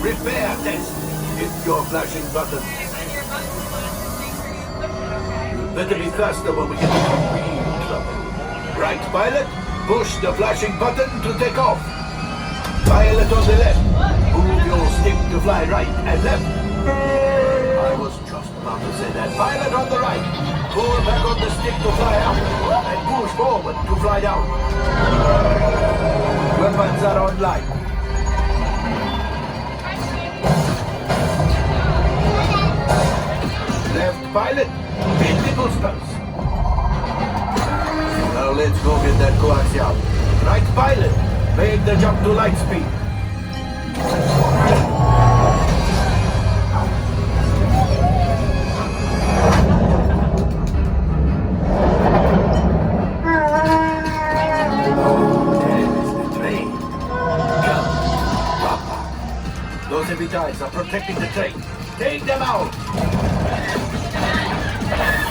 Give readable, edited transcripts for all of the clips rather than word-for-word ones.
Repair test. Hit your flashing button. Better be faster when we get into real trouble. Right, pilot? Push the flashing button to take off. Pilot on the left. Move your stick to fly right and left. I was just about to say that. Pilot on the right. Pull back on the stick to fly up. And push forward to fly down. Weapons are online. Left pilot. Hit the boosters. Now let's go get that coaxial. Right pilot. Make the jump to light speed. Those heavy ties are protecting the train. Take them out!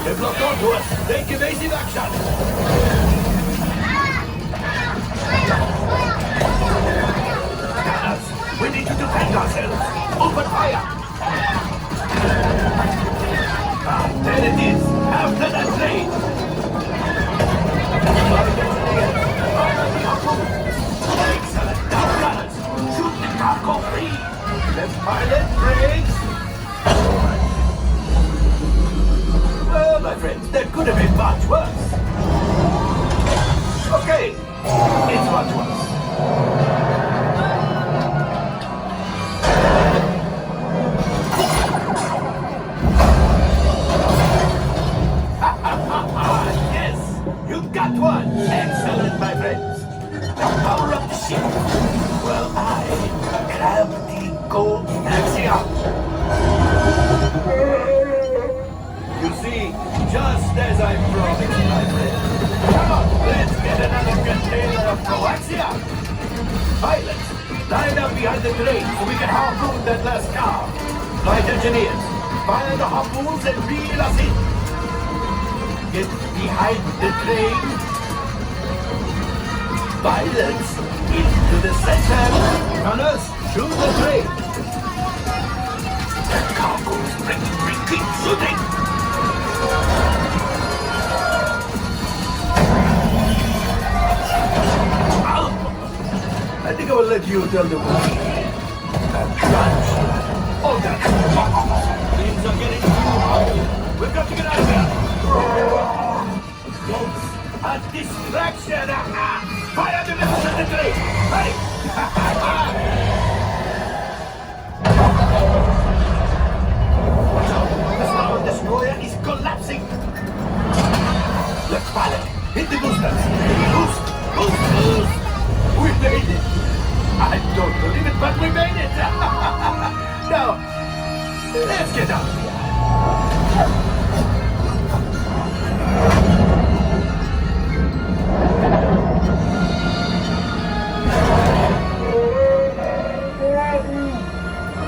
They've locked onto us! Take evasive action! Gunners, we need to defend ourselves! Open fire! There it is! After that train! Excellent! Now, gunners! Shoot the cargo free! Left pilot, brakes! Well, my friends, that could have been much worse. Okay, it's much worse. Yes, you got one. Excellent, my friends. Power up the ship. Well, I grab the coaxium. You see, just as I promised, my friend. Come on, let's get another container of coaxium. Pilots, line up behind the train so we can harpoon that last car. Flight engineers, fire the harpoons and reel us in. Get behind the train. Pilots, into the center. Gunners, shoot the train. The cargo's breaking, keep shooting. I think I will let you tell the movie. Crunch. Oh, that. Things are getting too hot. We've got to get out of here. Folks, a distraction. Fire the left of the train. Hurry. Watch out. The Star Destroyer is collapsing. Left pilot. Hit the boosters. Boost. Boost. Boost. We made it. I don't believe it, but we made it! Now, let's get out of here.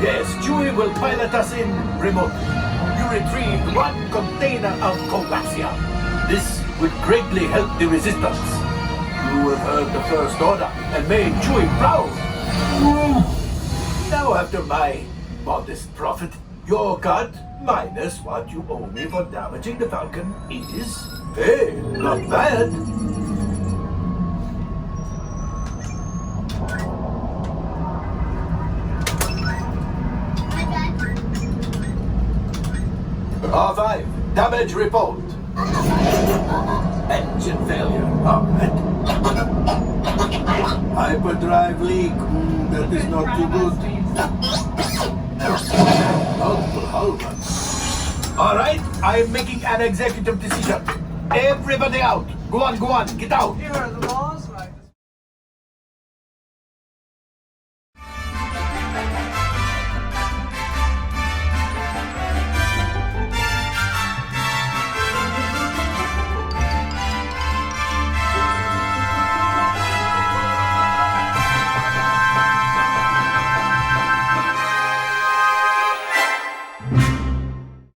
Yes, Chewie will pilot us in remotely. You retrieved one container of coaxium. This would greatly help the resistance. You have heard the First Order and made Chewie proud. Now, after my modest profit, your cut, minus what you owe me for damaging the Falcon, is, hey, not bad. R5, damage report. Engine failure. Hyperdrive leak. That is not too good. Multiple hull runs. All right, I am making an executive decision. Everybody out. Go on, get out. Here are the laws.